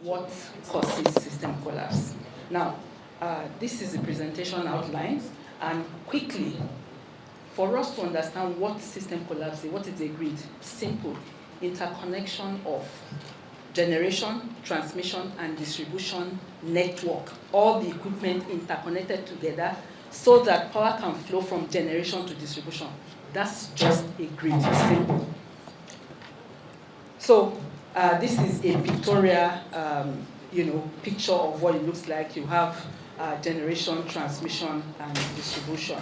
what causes system collapse. Now, this is the presentation outline, and quickly, for us to understand what system collapse is, what is a grid? Simple. Interconnection of generation, transmission, and distribution network. All the equipment interconnected together so that power can flow from generation to distribution. That's just a grid. Simple. So this is a pictorial, picture of what it looks like. You have generation, transmission, and distribution.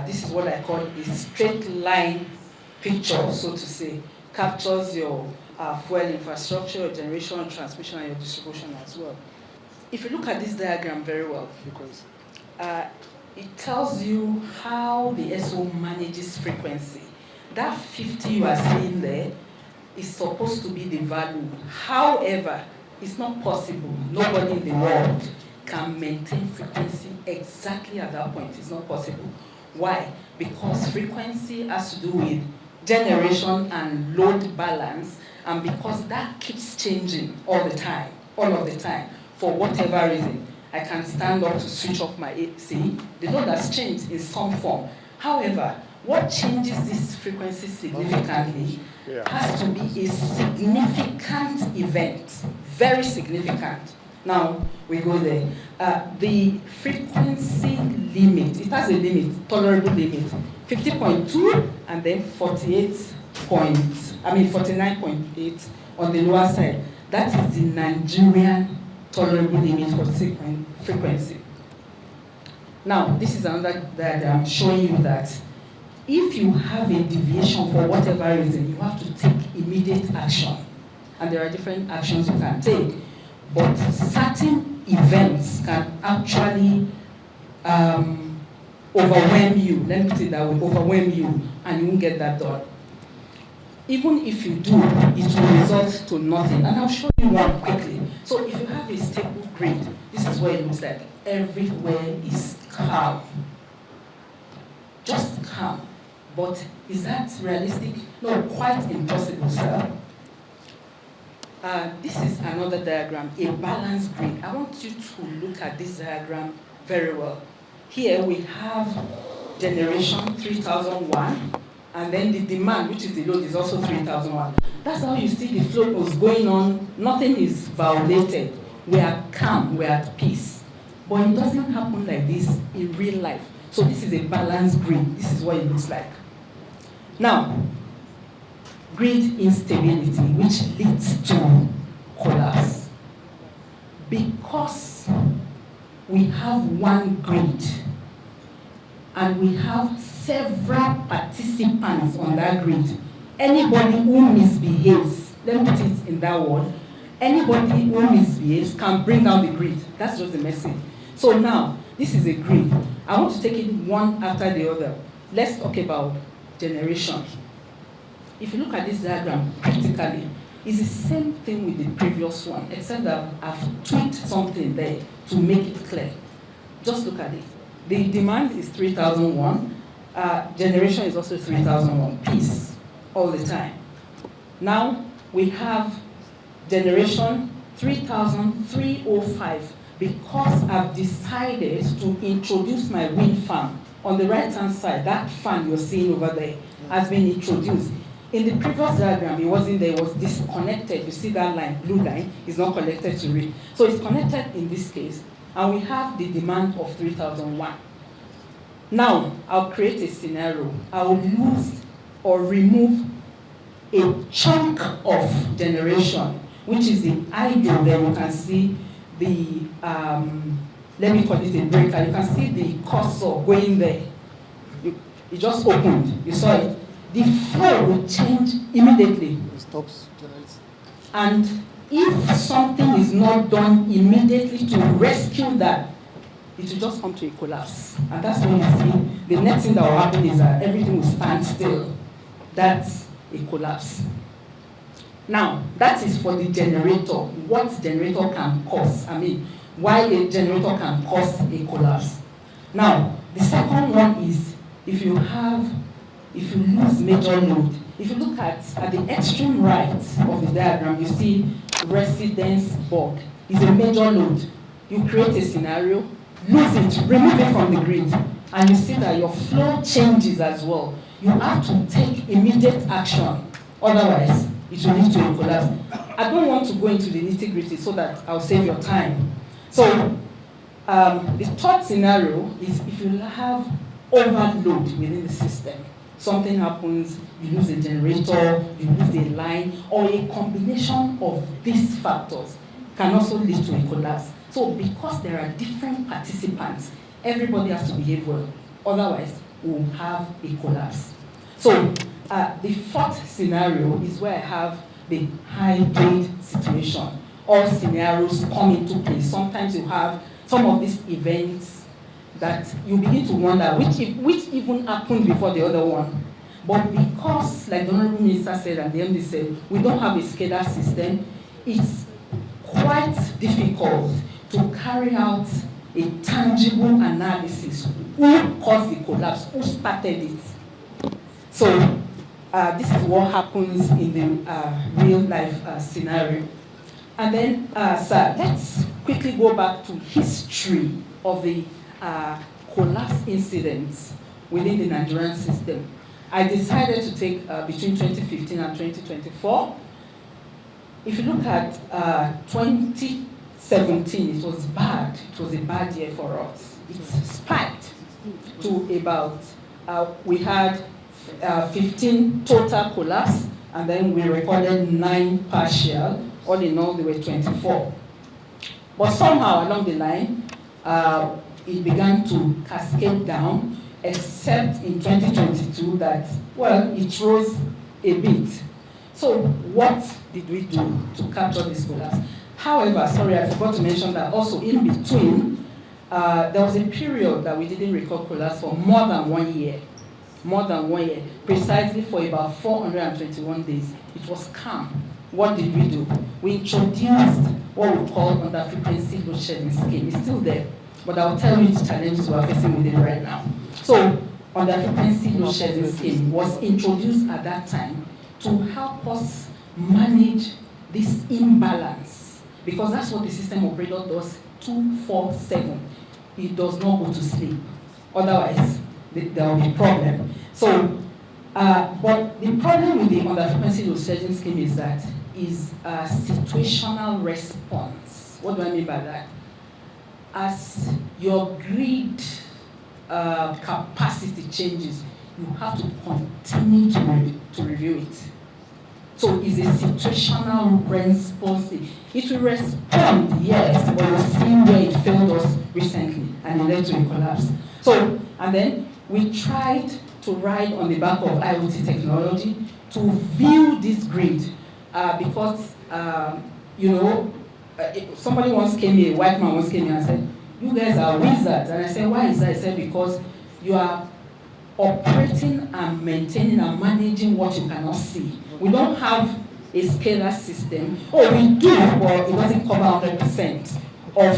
This is what I call a straight line picture, so to say. Captures your fuel infrastructure, your generation, transmission, and your distribution as well. If you look at this diagram very well, because it tells you how the SO manages frequency. That 50 you are seeing there is supposed to be the value. However, it's not possible. Nobody in the world can maintain frequency exactly at that point. It's not possible. Why? Because frequency has to do with generation and load balance, and because that keeps changing all of the time, for whatever reason. I can stand up to switch off my AC. The load has changed in some form. However, what changes this frequency significantly has to be a significant event, very significant. Now, we go there. The frequency limit, it has a limit, tolerable limit, 50.2 and then 49.8 on the lower side. That is the Nigerian tolerable limit for frequency. Now, this is another diagram showing you that if you have a deviation for whatever reason, you have to take immediate action. And there are different actions you can take. But certain events can actually overwhelm you. Let me put it that way, overwhelm you, and you won't get that done. Even if you do, it will result to nothing. And I'll show you one quickly. So if you have a stable grid, this is what it looks like. Everywhere is calm. Just calm. But is that realistic? No, quite impossible, sir. This is another diagram, a balanced grid. I want you to look at this diagram very well. Here we have generation 3001, and then the demand, which is the load, is also 3001. That's how you see the flow was going on. Nothing is violated. We are calm, we are at peace. But it doesn't happen like this in real life. So this is a balanced grid. This is what it looks like. Now, grid instability, which leads to collapse. Because we have one grid and we have several participants on that grid, anybody who misbehaves, let me put it in that word, anybody who misbehaves can bring down the grid. That's just the message. So now, this is a grid. I want to take it one after the other. Let's talk about generation. If you look at this diagram critically, it's the same thing with the previous one, except that I've tweaked something there to make it clear. Just look at it. The demand is 3001. Generation is also 3001. Peace all the time. Now we have generation 3305 because I've decided to introduce my wind farm. On the right-hand side, that fan you're seeing over there has been introduced. In the previous diagram, it wasn't there, it was disconnected. You see that line, blue line, is not connected to it. So it's connected in this case, and we have the demand of 3001. Now, I'll create a scenario. I will lose or remove a chunk of generation, which is the idle. There you can see the, let me call it a breaker. You can see the cursor going there. It just opened, you saw it. The flow will change immediately. It stops generating. And if something is not done immediately to rescue that, it will just come to a collapse. And that's when you see the next thing that will happen is that everything will stand still. That's a collapse. Now, that is for the generator. What generator can cause? I mean, why a generator can cause a collapse. Now, the second one is if you lose major load. If you look at the extreme right of the diagram, you see residence bug is a major load. You create a scenario, lose it, remove it from the grid, and you see that your flow changes as well. You have to take immediate action, otherwise it will lead to a collapse. I don't want to go into the nitty-gritty so that I'll save your time. So the third scenario is if you have overload within the system. Something happens, you lose a generator, you lose a line, or a combination of these factors can also lead to a collapse. So because there are different participants, everybody has to behave well. Otherwise, we'll have a collapse. So the fourth scenario is where I have the hybrid situation. All scenarios come into play. Sometimes you have some of these events that you begin to wonder which even happened before the other one. But because, like the Honorable Minister said and the MD said, we don't have a SCADA system, it's quite difficult to carry out a tangible analysis. Who caused the collapse? Who started it? So this is what happens in the real life scenario. And then, sir, let's quickly go back to history of the collapse incidents within the Nigerian system. I decided to take between 2015 and 2024. If you look at 2017, it was bad. It was a bad year for us. It spiked to about, we had 15 total collapse, and then we recorded 9 partial. All in all, there were 24. But somehow along the line, it began to cascade down, except in 2022 that, well, it rose a bit. So what did we do to capture this collapse? However, sorry, I forgot to mention that also in between, there was a period that we didn't record collapse for more than 1 year. More than 1 year, precisely for about 421 days. It was calm. What did we do? We introduced what we call under-frequency load shedding scheme. It's still there, but I'll tell you the challenges we are facing with it right now. So, under-frequency load shedding scheme was introduced at that time to help us manage this imbalance, because that's what the system operator does 24/7. It does not go to sleep. Otherwise, there will be a problem. So, but the problem with the under-frequency load shedding scheme is that is a situational response. What do I mean by that? As your grid capacity changes, you have to continue to review it. So it's a situational response. It will respond, yes, but you'll see where it failed us recently and it led to a collapse. So, and then we tried to ride on the back of IoT technology to view this grid because, somebody once came here, a white man once came here and said, you guys are wizards. And I said, why is that? I said, because you are operating and maintaining and managing what you cannot see. We don't have a scalar system. Oh, we do, but it doesn't cover 100% of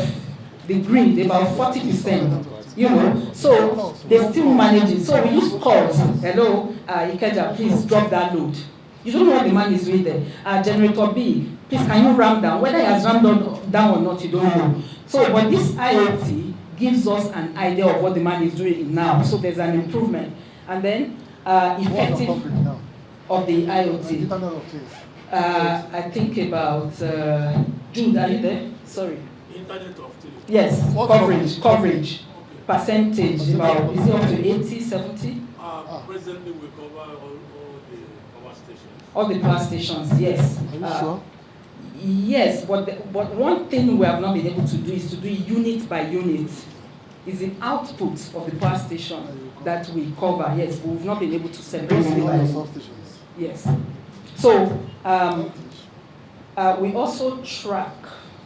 the grid, about 40%. So they still manage it. So we use calls. Hello, Ikeja, please drop that load. You don't know what the man is doing there. Generator B, please can you ramp down? Whether he has ramped down or not, you don't know. So, but this IoT gives us an idea of what the man is doing now. So there's an improvement. And then effective of the IoT. I think about, Jude, are you there? Sorry. Internet of Things. Yes, coverage. Percentage, about, is it up to 80, 70? Presently, we cover all the power stations. All the power stations, yes. Are you sure? Yes, but one thing we have not been able to do is to do unit by unit. Is the output of the power station that we cover. Yes, but we've not been able to separate it by Substations. Yes. So we also track,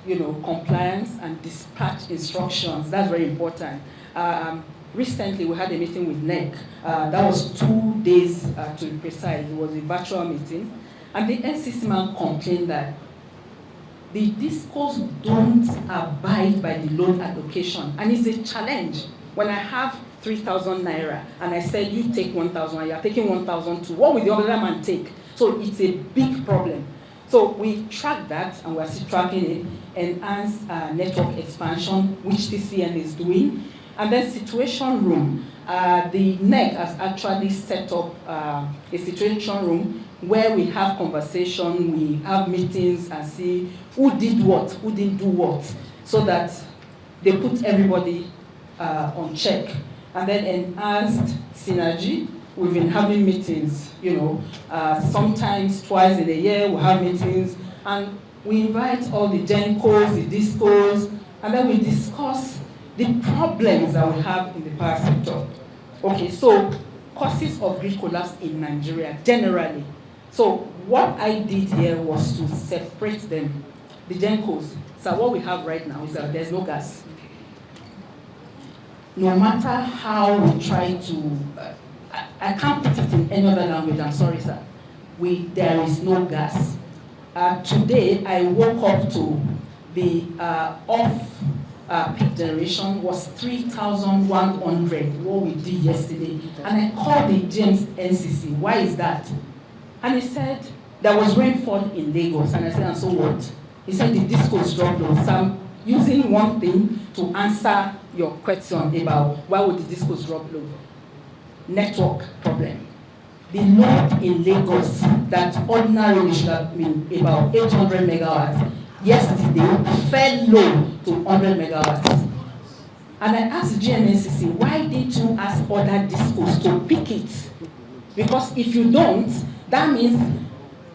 compliance and dispatch instructions. That's very important. Recently, we had a meeting with NEC. That was 2 days to be precise. It was a virtual meeting. And the NCC man complained that the discos don't abide by the load allocation. And it's a challenge. When I have 3,000 naira and I said, you take 1,000 and you're taking 1,000 too, what will the other man take? So it's a big problem. So we track that, and we're still tracking it, enhanced network expansion, which TCN is doing. And then situation room. The NEC has actually set up a situation room where we have conversation, we have meetings and see who did what, who didn't do what, so that they put everybody on check. And then enhanced synergy. We've been having meetings, sometimes twice in a year we have meetings, and we invite all the GenCos, the DISCOs, and then we discuss the problems that we have in the power sector. Okay, so causes of grid collapse in Nigeria generally. So what I did here was to separate them, the GenCos. So what we have right now is that there's no gas. No matter how we try to, I can't put it in any other language, I'm sorry, sir. There is no gas. Today, I woke up to the peak generation was 3,100, what we did yesterday. And I called the James NCC, why is that? And he said, there was rainfall in Lagos. And I said, and so what? He said, the discos dropped low. So I'm using one thing to answer your question about why would the discos drop low. Network problem. The load in Lagos that ordinarily should have been about 800 megawatts, yesterday fell low to 100 megawatts. And I asked GNNCC, why didn't you ask other discos to pick it? Because if you don't, that means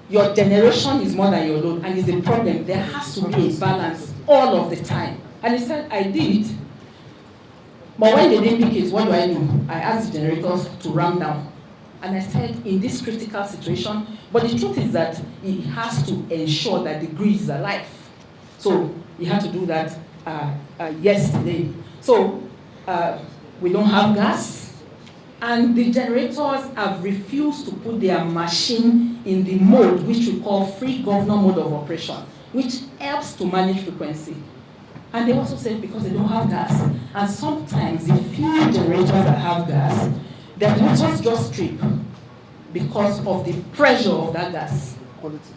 your generation is more than your load, and it's a problem. There has to be a balance all of the time. And he said, I did. But when they didn't pick it, what do? I asked the generators to ramp down. And I said, in this critical situation, but the truth is that he has to ensure that the grid is alive. So he had to do that yesterday. So we don't have gas, and the generators have refused to put their machine in the mode which we call free governor mode of operation, which helps to manage frequency. And they also said because they don't have gas, and sometimes the few generators that have gas, their generators just trip because of the pressure of that gas.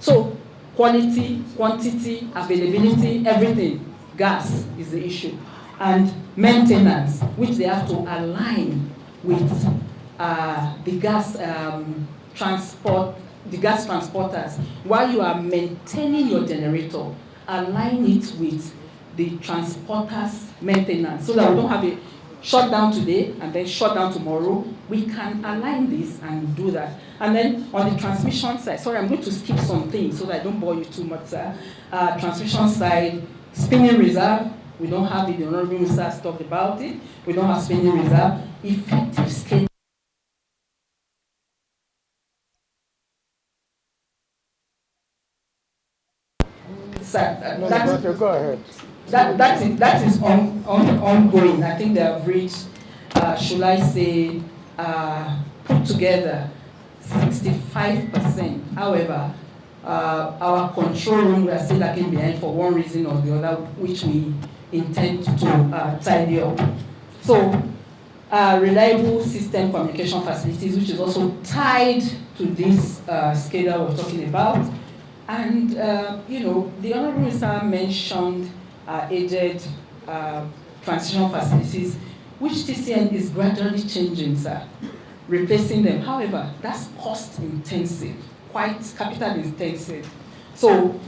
So quality, quantity, availability, everything, gas is the issue. And maintenance, which they have to align with the gas transporters. While you are maintaining your generator, align it with the transporters' maintenance, so that we don't have a shutdown today and then shut down tomorrow. We can align this and do that. And then on the transmission side, sorry, I'm going to skip some things so that I don't bore you too much, sir. Transmission side, spinning reserve, we don't have it. The Honorable Minister has talked about it. We don't have spinning reserve. Effective scale. Sir, go ahead. That is ongoing. I think they have reached, should I say, put together 65%. However, our control room, we are still lagging behind for one reason or the other, which we intend to tidy up. So, reliable system communication facilities, which is also tied to this scale we're talking about. And, the Honorable Minister mentioned aged transition facilities, which TCN is gradually changing, sir, replacing them. However, that's cost intensive, quite capital intensive. So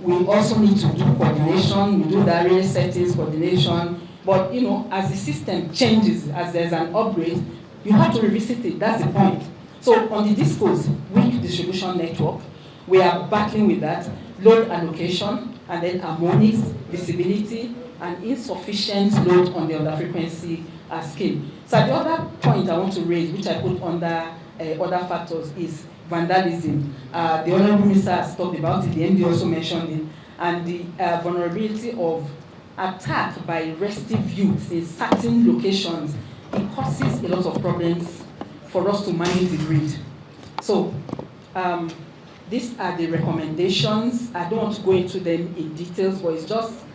we also need to do coordination, we do barrier settings, coordination, but as the system changes, as there's an upgrade, you have to revisit it, that's the point. So on the DISCOs, weak distribution network, we are battling with that, load allocation, and then harmonics, visibility, and insufficient load on the under-frequency scheme. So the other point I want to raise, which I put under other factors, is vandalism. The Honorable Minister has talked about it, the MD also mentioned it, and the vulnerability of attack by restive youths in certain locations. It causes a lot of problems for us to manage the grid. So, these are the recommendations. I don't want to go into them in details, but it's just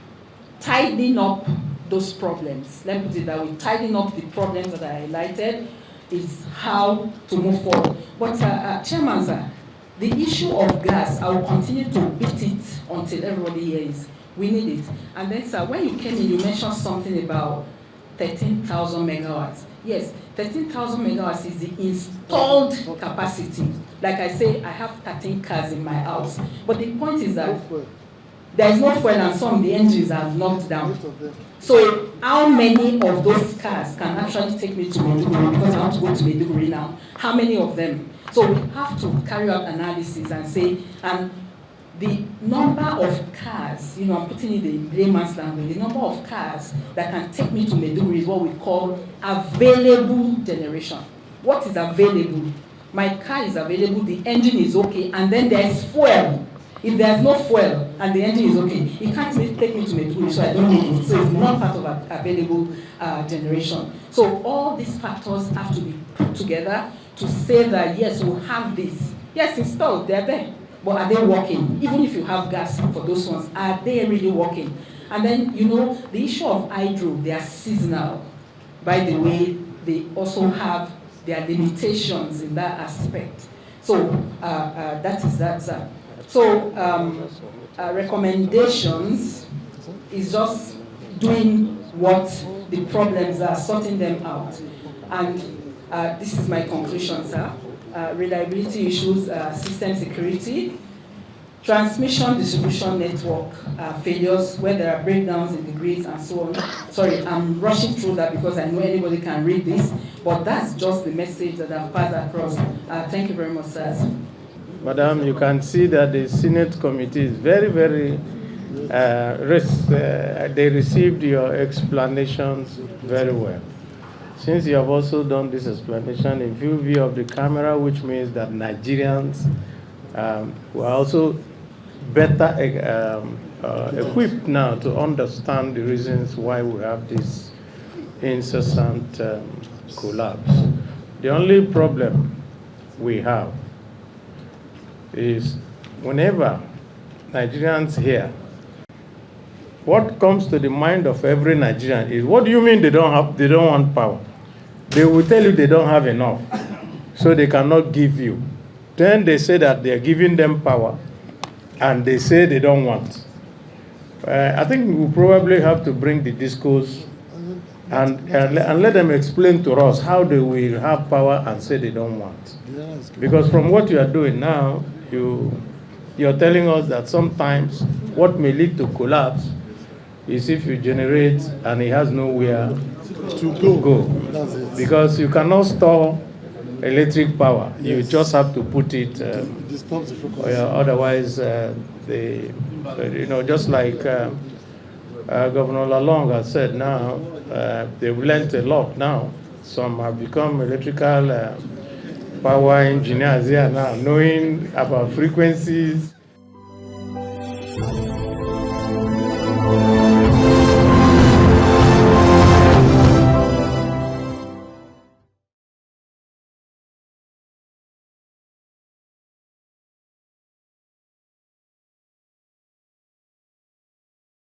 tidying up those problems. Let me put it that way. Tidying up the problems that I highlighted is how to move forward. But, Chairman, sir, The issue of gas, I will continue to beat it until everybody hears. We need it. And then, sir, when you came in, you mentioned something about 13,000 megawatts. Yes, 13,000 megawatts is the installed capacity. Like I say, I have 13 cars in my house. But the point is that there is no fuel and some of the engines have knocked down. So how many of those cars can actually take me to Maiduguri, because I want to go to Maiduguri now? How many of them? So we have to carry out analysis and say, and the number of cars, I'm putting it in layman's language, the number of cars that can take me to Maiduguri is what we call available generation. What is available? My car is available, the engine is okay, and then there's fuel. If there's no fuel and the engine is okay, it can't take me to Maiduguri, so I don't need it. So it's not part of available generation. So all these factors have to be put together to say that yes, we'll have this. Yes, installed, they're there. But are they working? Even if you have gas for those ones, are they really working? And then, the issue of hydro, they are seasonal. By the way, they also have their limitations in that aspect. So that is that. So recommendations is just doing what the problems are, sorting them out. And this is my conclusion, sir. Reliability issues, system security, transmission distribution network failures where there are breakdowns in the grids and so on. Sorry, I'm rushing through that because I know anybody can read this, but that's just the message that I've passed across. Thank you very much, sir. Madam, you can see that the Senate committee is very, very, they received your explanations very well. Since you have also done this explanation in full view of the camera, which means that Nigerians were also better equipped now to understand the reasons why we have this incessant collapse. The only problem we have is whenever Nigerians hear, what comes to the mind of every Nigerian is, what do you mean they don't want power? They will tell you they don't have enough, so they cannot give you. Then they say that they are giving them power, and they say they don't want. I think we probably have to bring the discourse and let them explain to us how they will have power and say they don't want. Because from what you are doing now, you're telling us that sometimes what may lead to collapse is if you generate and it has nowhere to go. Because you cannot store electric power. Yes. You just have to put it, otherwise, just like Governor Lalong has said now, they've learned a lot now. Some have become electrical power engineers here now, knowing about frequencies